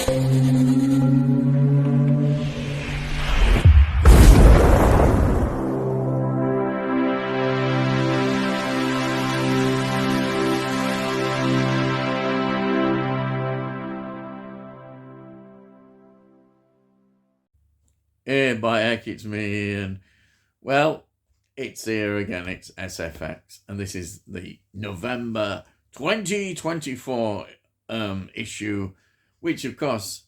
Hey, by heck, it's me, Ian. Well, it's here again. It's SFX, and this is the November 2024 issue, which of course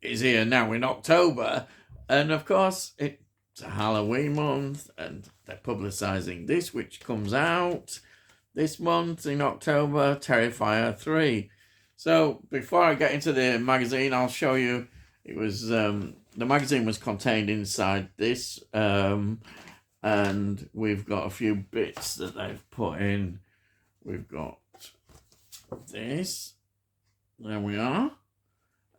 is here now in October, and of course it's a Halloween month, and they're publicising this, which comes out this month in October, Terrifier 3. So before I get into the magazine, I'll show you. It was the magazine was contained inside this, and we've got a few bits that they've put in. We've got this. There we are.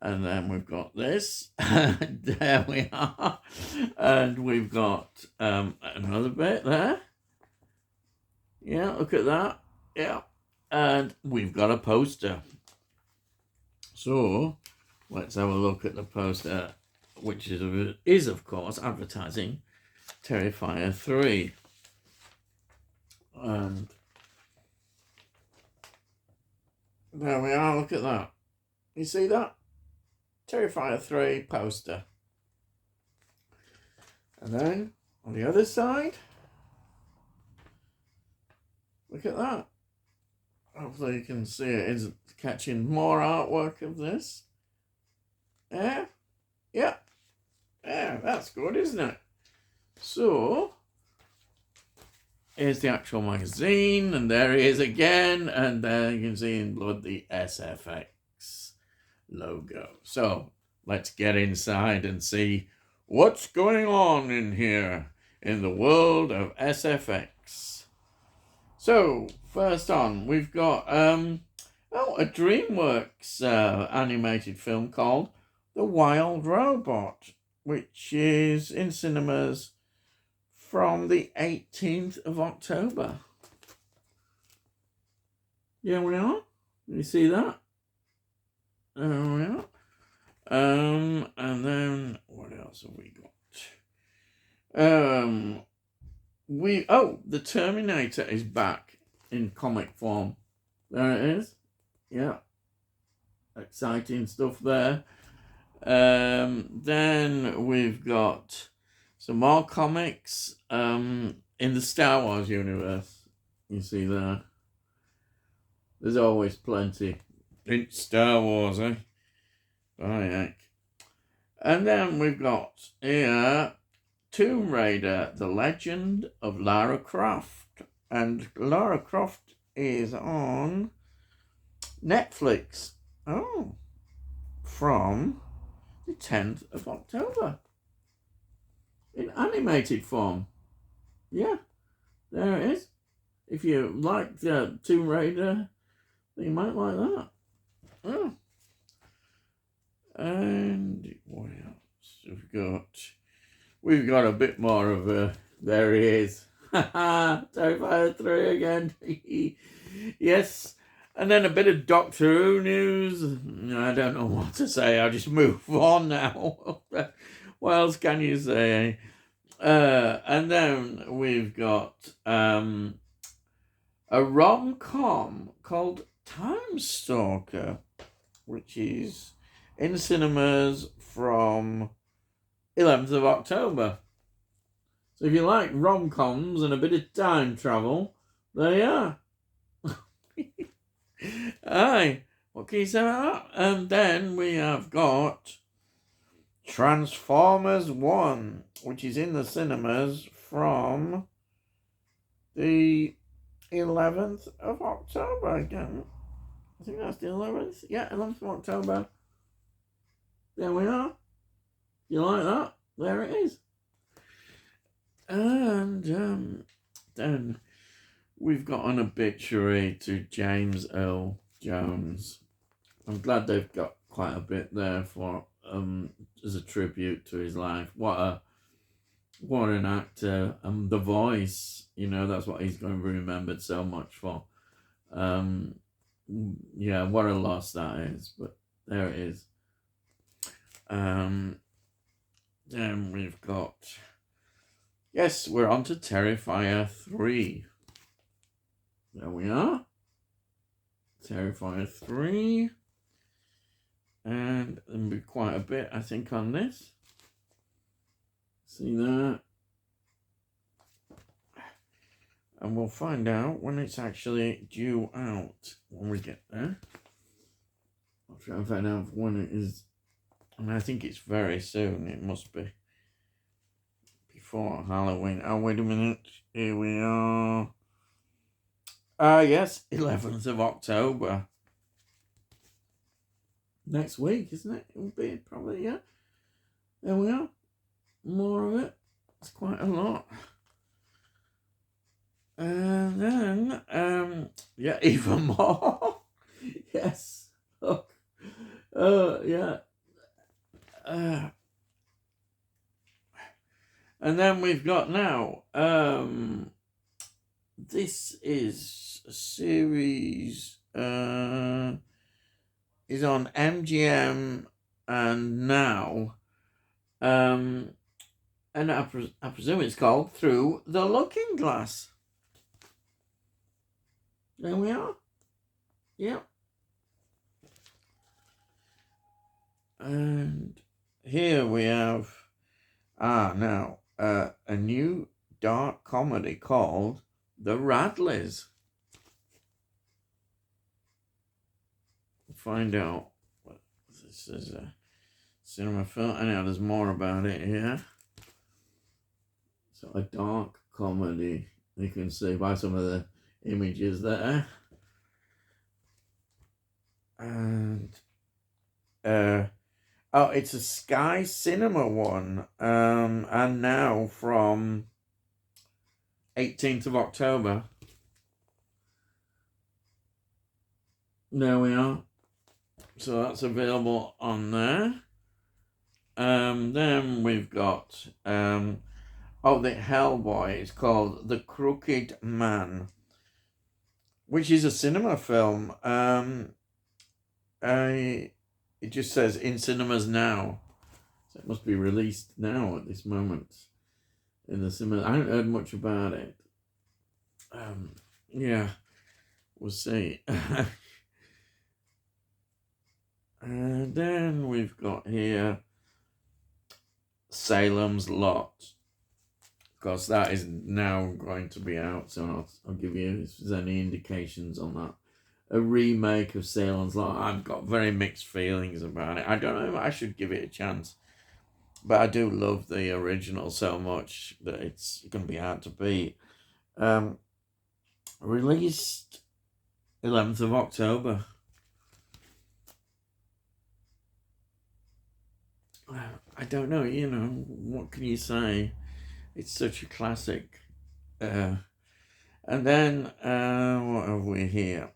And then we've got this. There we are. And we've got another bit there. Yeah, look at that. Yeah. And we've got a poster. So let's have a look at the poster, which is of course advertising Terrifier 3. And there we are, look at that. You see that? Terrifier 3 poster. And then on the other side, look at that. Hopefully you can see it is catching more artwork of this. Yeah, yeah, yeah, that's good, isn't it? So, here's the actual magazine, and there he is again, and there you can see in blood the SFX logo. So, let's get inside and see what's going on in here in the world of SFX. So, first on, we've got a DreamWorks animated film called The Wild Robot, which is in cinemas from the 18th of October. Yeah, we are. You see that? There we are. And then what else have we got? The Terminator is back in comic form. There it is. Yeah. Exciting stuff there. Then we've got some more comics in the Star Wars universe. You see there. There's always plenty. It's Star Wars, eh? Oh, heck. And then we've got here Tomb Raider, The Legend of Lara Croft. And Lara Croft is on Netflix. Oh. From the 10th of October. In animated form. Yeah. There it is. If you like the Tomb Raider, then you might like that. Oh. And what else we've got a bit more of a, there he is. Terrifier 3 again. Yes. And then a bit of Doctor Who news. I don't know what to say. I'll just move on now. What else can you say? And then we've got a rom-com called Time Stalker, which is in cinemas from 11th of October. So if you like rom-coms and a bit of time travel, there you are. Aye, what can you say about that? And then we have got Transformers 1, which is in the cinemas from the 11th of October again. I think that's the 11th. Yeah, 11th of October. There we are. You like that? There it is. And then we've got an obituary to James Earl Jones. I'm glad they've got quite a bit there for as a tribute to his life. What an actor. The Voice, that's what he's going to be remembered so much for. Yeah, what a loss that is. But there it is. Then we've got, yes, we're on to Terrifier 3. There we are. Terrifier 3. And there'll be quite a bit, I think, on this. See that? And we'll find out when it's actually due out when we get there. I'll try and find out when it is. And I think it's very soon. It must be before Halloween. Oh, wait a minute. Here we are. Yes, 11th of October. Next week, isn't it? It will be probably, yeah. There we are. More of it. It's quite a lot. And then, yeah, even more. Yes. Look. Yeah. And then we've got now, this is a series, is on MGM and Now, and I presume it's called Through the Looking Glass. There we are. Yeah. And here we have, now, a new dark comedy called The Radleys. Find out what this is, a cinema film. Anyhow, there's more about it here. So a dark comedy. You can see by some of the images there. And oh, it's a Sky Cinema one. And now from 18th of October. There we are. So that's available on there. Then we've got the Hellboy. It's called The Crooked Man, which is a cinema film. It just says in cinemas now, so it must be released now at this moment in the cinema. I haven't heard much about it. Yeah, we'll see. And then we've got here Salem's Lot. Of course, that is now going to be out, so I'll give you, if there's any indications on that. A remake of Salem's Lot. I've got very mixed feelings about it. I don't know if I should give it a chance. But I do love the original so much that it's going to be hard to beat. Released 11th of October. I don't know, what can you say? It's such a classic. And then, what have we here?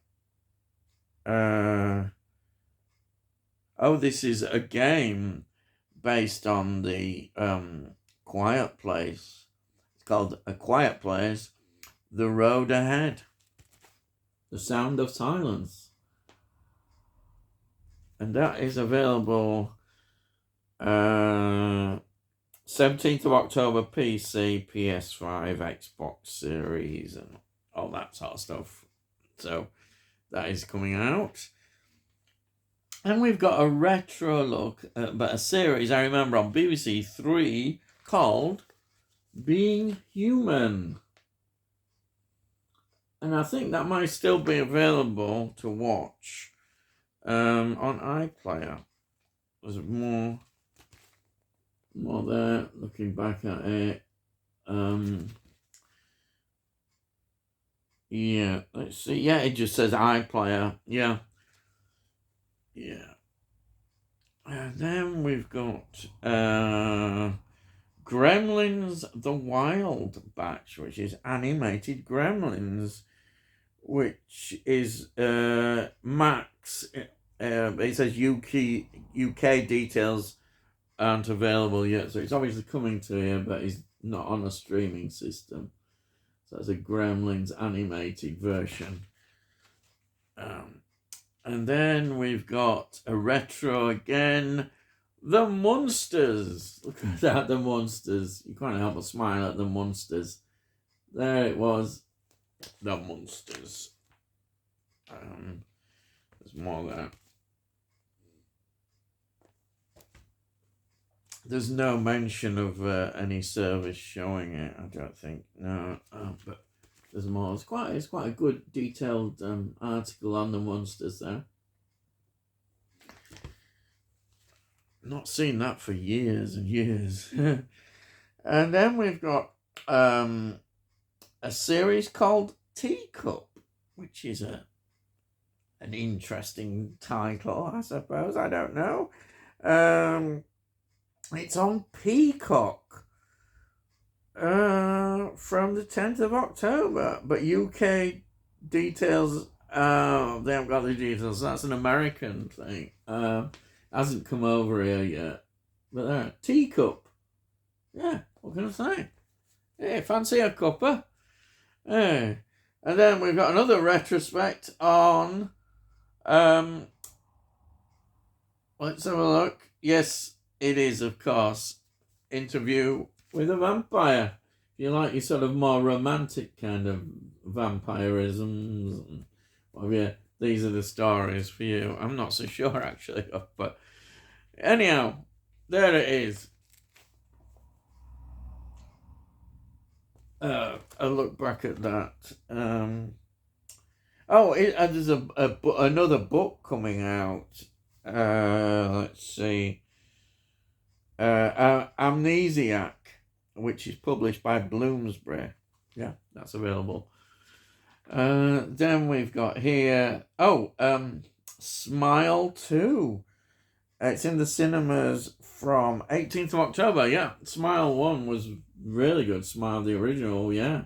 This is a game based on the Quiet Place. It's called A Quiet Place, The Road Ahead. The Sound of Silence. And that is available 17th of October, PC, PS5, Xbox Series, and all that sort of stuff. So that is coming out. And we've got a retro look at a series I remember on BBC 3 called Being Human. And I think that might still be available to watch on iPlayer. There's more there, looking back at it. Yeah, let's see. Yeah, it just says iPlayer. Yeah. And then we've got Gremlins The Wild Batch, which is animated Gremlins, which is Max. It says UK details aren't available yet, so it's obviously coming to here, but it's not on a streaming system. So it's a Gremlins animated version. And then we've got a retro again, The Munsters. Look at that, the Munsters. You can't help but smile at the Munsters. There it was. The Munsters. There's more there. There's no mention of any service showing it, I don't think. No, but there's more. It's quite a good detailed article on the Munsters there. Not seen that for years and years. And then we've got a series called Teacup, which is an interesting title, I suppose. I don't know. It's on Peacock from the 10th of October, but UK details, they haven't got the details. That's an American thing. Hasn't come over here yet. But there, Teacup. Yeah, what can I say? Hey, fancy a cuppa? Hey. And then we've got another retrospect on, let's have a look. Yes, it is, of course, Interview with a Vampire. If you like your sort of more romantic kind of vampirisms, well, yeah, these are the stories for you. I'm not so sure, actually, but anyhow, there it is. I look back at that. There's another book coming out. Let's see. Amnesiac, which is published by Bloomsbury. Yeah, that's available. Then we've got here, Smile 2. It's in the cinemas from 18th of October. Yeah, Smile 1 was really good. Smile, the original, yeah.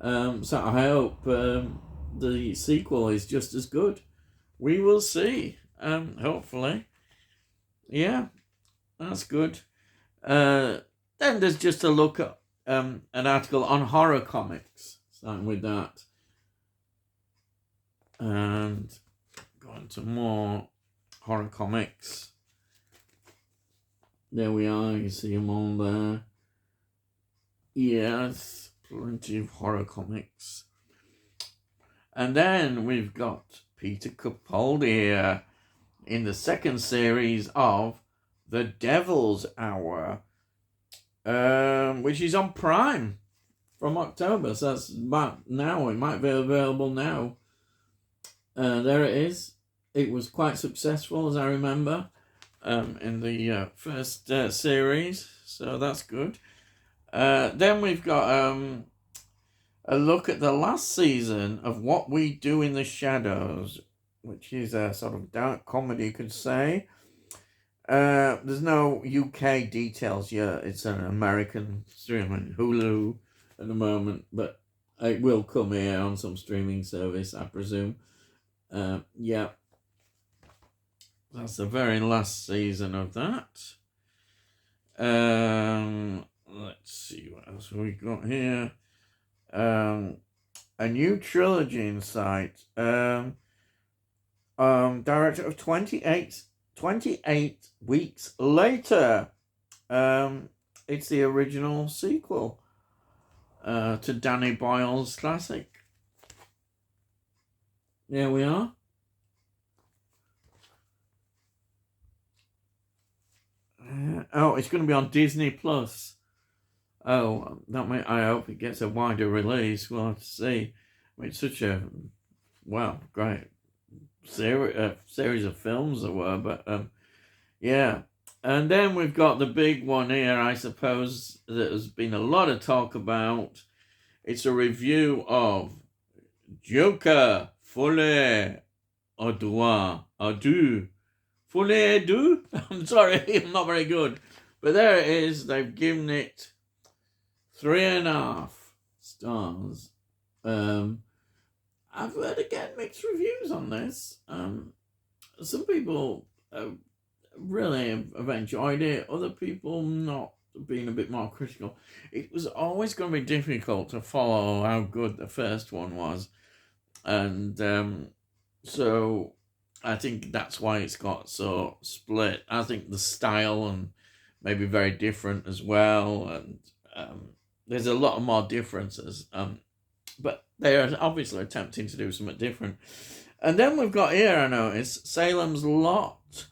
So I hope the sequel is just as good. We will see, hopefully. Yeah, that's good. Then there's just a look at an article on horror comics, starting with that. And going to more horror comics. There we are, you see them all there. Yes, plenty of horror comics. And then we've got Peter Capaldi here in the second series of The Devil's Hour, which is on Prime from October. So that's about now. It might be available now. There it is. It was quite successful, as I remember, in the first series. So that's good. Then we've got a look at the last season of What We Do in the Shadows, which is a sort of dark comedy, you could say. There's no UK details yet. It's an American streaming Hulu at the moment, but it will come here on some streaming service, I presume. Yeah. That's the very last season of that. Let's see what else we got here. A new trilogy in sight. Director of 28 Weeks Later. It's the original sequel to Danny Boyle's classic. There we are. It's going to be on Disney Plus. I hope it gets a wider release. We'll have to see. I mean, it's such a great series of films there were, but yeah. And then we've got the big one here, I suppose, that there's been a lot of talk about. It's a review of Joker Folie à Deux. Folie à Deux? I'm sorry, I'm not very good. But there it is. They've given it 3.5 stars. I've heard again mixed reviews on this. Some people really have enjoyed it. Other people not, being a bit more critical. It was always going to be difficult to follow how good the first one was. And so I think that's why it's got so split. I think the style and maybe very different as well, and there's a lot of more differences. But they are obviously attempting to do something different. And then we've got here, I notice, Salem's Lot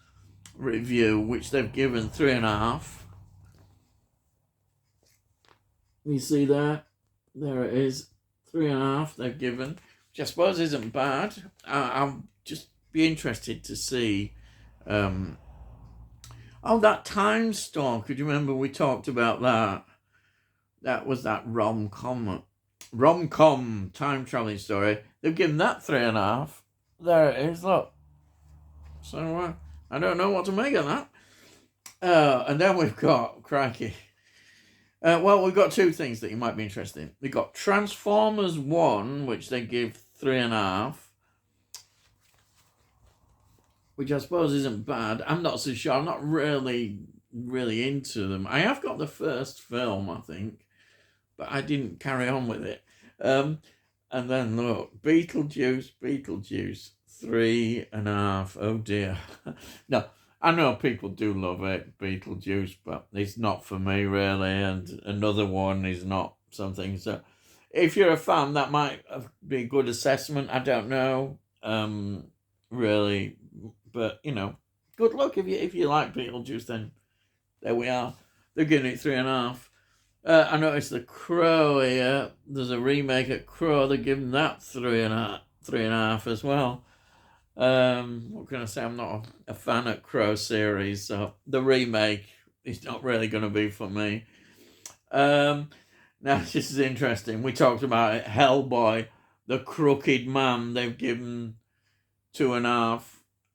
review, which they've given 3.5. You see there? There it is. 3.5 they've given, which I suppose isn't bad. I'll just be interested to see. Oh, that Time Storm. Could you remember we talked about that? That was that rom-com time traveling story. They've given that 3.5. There it is, look. So I don't know what to make of that. And then we've got, crikey. Well, we've got two things that you might be interested in. We've got Transformers 1, which they give 3.5. Which I suppose isn't bad. I'm not so sure. I'm not really into them. I have got the first film, I think, but I didn't carry on with it. And then look, Beetlejuice, 3.5. Oh dear. No, I know people do love it, Beetlejuice, but it's not for me really. And another one is not something. So if you're a fan, that might be a good assessment. I don't know, really. But, good luck if you like Beetlejuice, then there we are. They're giving it 3.5. I noticed The Crow here. There's a remake at Crow. They're giving that 3.5 as well. What can I say? I'm not a fan of Crow series, so the remake is not really going to be for me. Now, this is interesting. We talked about it. Hellboy, The Crooked Man, they've given 2.5.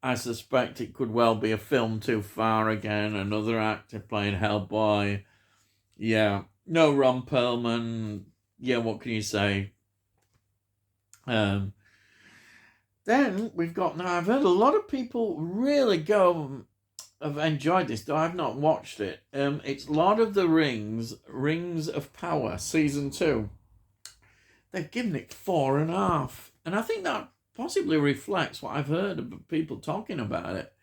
I suspect it could well be a film too far again. Another actor playing Hellboy. Yeah. No Ron Perlman. Yeah, what can you say? Then we've got, now I've heard a lot of people really have enjoyed this, though I've not watched it. It's Lord of the Rings, Rings of Power, Season 2. They've given it 4.5. And I think that possibly reflects what I've heard of people talking about it.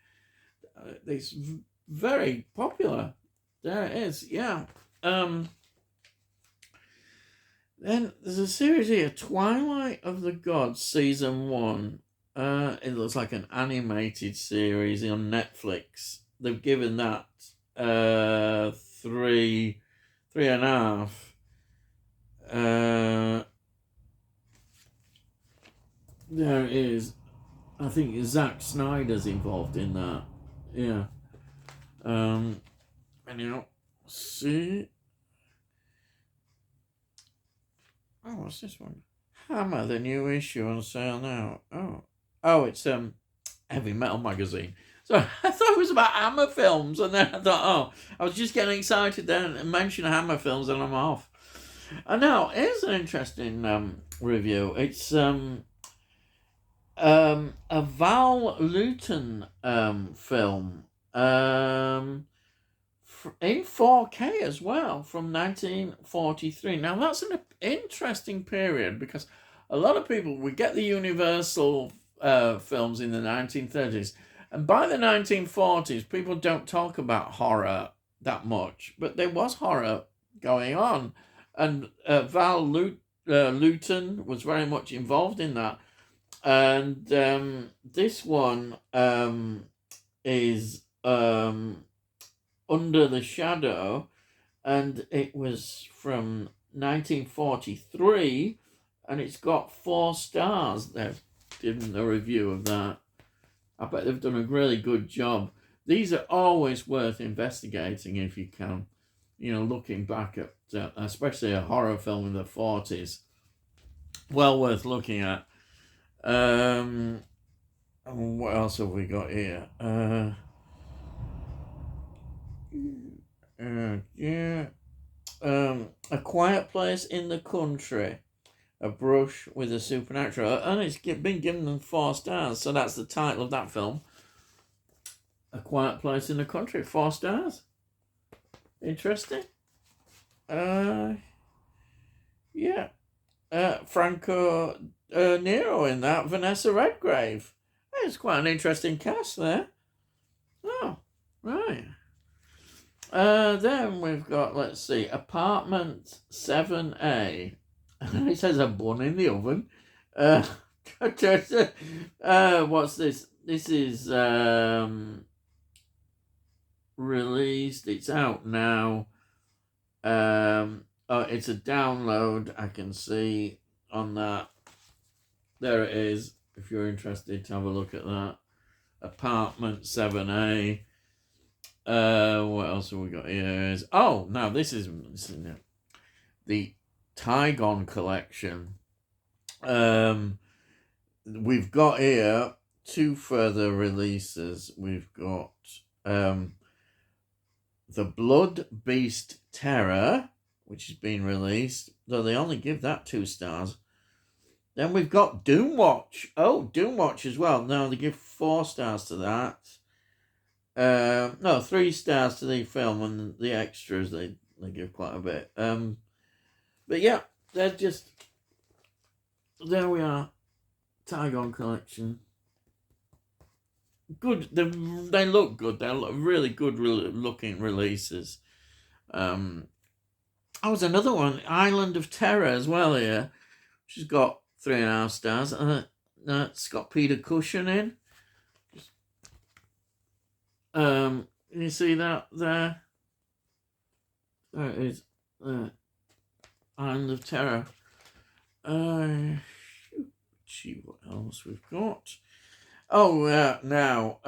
It's very popular. There it is, yeah. Then there's a series here, Twilight of the Gods, Season 1. It looks like an animated series on Netflix. They've given that 3.5. There it is. I think Zack Snyder's involved in that. Yeah. Anyhow, see. Oh, what's this one? Hammer, the new issue on sale now. Oh, it's Heavy Metal magazine. So I thought it was about Hammer films, and then I thought, I was just getting excited then and mentioned Hammer films, and I'm off. And now here's an interesting review. It's a Val Lewton film in 4K as well from 1943. Now that's an interesting period because a lot of people, we get the Universal films in the 1930s, and by the 1940s people don't talk about horror that much, but there was horror going on, and Val Lewton was very much involved in that. And this one is Under the Shadow, and it was from 1943, and it's got 4 stars. They've given a review of that. I bet they've done a really good job. These are always worth investigating if you can. Looking back at, especially a horror film in the 40s. Well worth looking at. What else have we got here? A Quiet Place in the Country, A Brush with the Supernatural, and it's been given them 4 stars, so that's the title of that film. A Quiet Place in the Country, 4 stars. Interesting. Yeah. Franco Nero in that, Vanessa Redgrave. It's quite an interesting cast there. Oh, right. Then we've got, let's see, apartment 7A. It says a bun in the oven. What's this? This is released. It's out now. Oh, it's a download. I can see on that. There it is. If you're interested to have a look at that. Apartment 7A. What else have we got here? Now this is the Tygon collection. We've got here 2 further releases. We've got the Blood Beast Terror, which has been released, though they only give that 2 stars. Then we've got Doomwatch. Oh, Doomwatch as well. No, they give 4 stars to that. No, 3 stars to the film, and the extras they give quite a bit. But yeah, they're just, there we are. Tygon collection. Good. They look good. They're really good looking releases. Was another one, Island of Terror as well here, which has got 3.5 stars. It's got Peter Cushing in. You see that there? There it is. Island of Terror. See what else we've got. Now,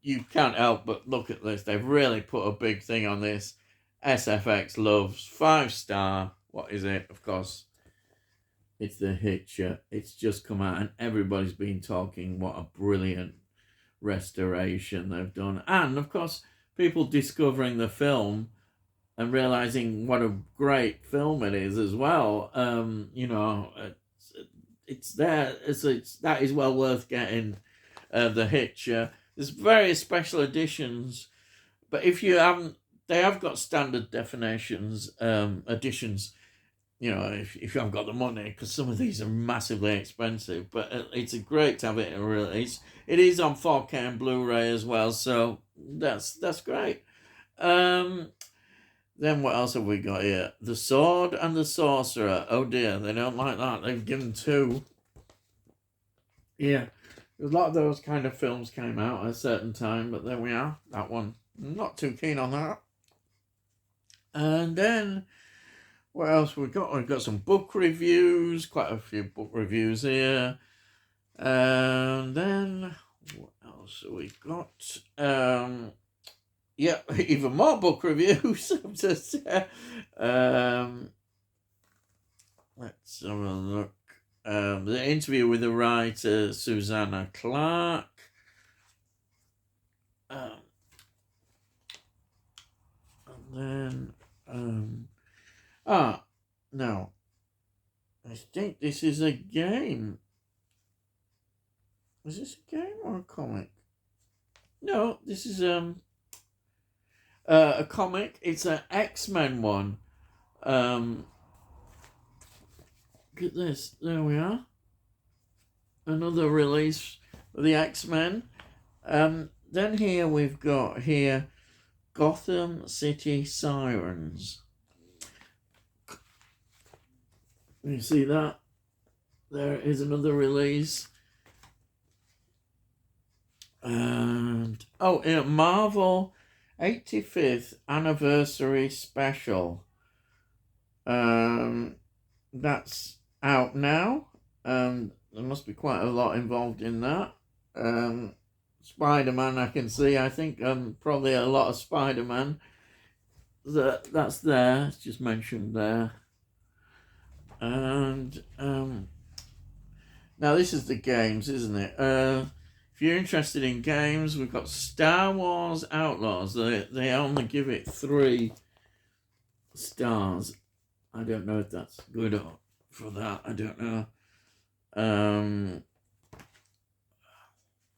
you can't help but look at this. They've really put a big thing on this. SFX loves 5-star. What is it? Of course, it's The Hitcher. It's just come out, and everybody's been talking what a brilliant restoration they've done. And of course, people discovering the film and realizing what a great film it is as well. It's there. That is well worth getting. The Hitcher. There's various special editions, but if you haven't, they have got standard definitions editions. If you haven't got the money, because some of these are massively expensive, but it's great to have it in release. It is on 4K and Blu-ray as well, so that's great. Then what else have we got here? The Sword and the Sorcerer. Oh dear, they don't like that. They've given 2. Yeah, a lot of those kind of films came out at a certain time, but there we are. That one, I'm not too keen on that. And then, what else we got? We've got some book reviews, quite a few book reviews here. And then, what else have we got? Yeah, even more book reviews. Let's have a look. The interview with the writer Susanna Clark. And then, no. I think this is a game. Is this a game or a comic? No, this is a comic. It's an X-Men one. Look at this. There we are. Another release of the X-Men. Then here we've got Gotham City Sirens. You see that? There is another release. And Marvel 85th Anniversary Special. That's out now. There must be quite a lot involved in that. Spider-Man, I can see. I think probably a lot of Spider-Man. That's there. It's just mentioned there. And now this is the games, isn't it? If you're interested in games, we've got Star Wars Outlaws. They only give it 3 stars. I don't know if that's good or for that. I don't know.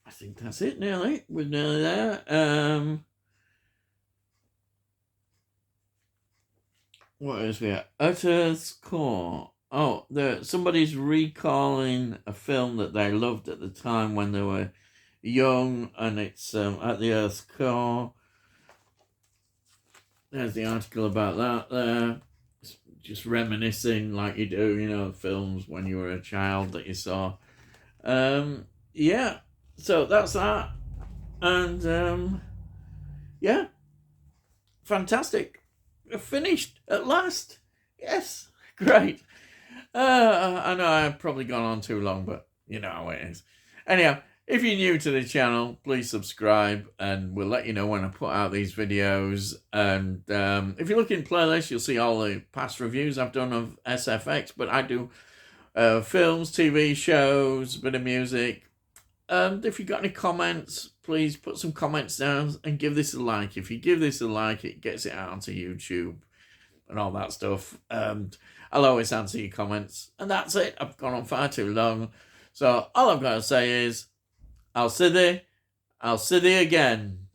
I think that's it nearly. We're nearly there. What is we at? At Earth's Core. Oh, somebody's recalling a film that they loved at the time when they were young, and it's At the Earth's Core. There's the article about that there. It's just reminiscing like you do, films when you were a child that you saw. Yeah, so that's that. And yeah, fantastic. We're finished at last. Yes, great. I know I've probably gone on too long, but you know how it is. Anyhow, if you're new to the channel, please subscribe, and we'll let you know when I put out these videos. And if you look in playlists, you'll see all the past reviews I've done of SFX, but I do films, TV shows, a bit of music. And if you've got any comments, please put some comments down and give this a like. If you give this a like, it gets it out onto YouTube and all that stuff. And I'll always answer your comments. And that's it. I've gone on far too long. So all I've got to say is, I'll see thee again.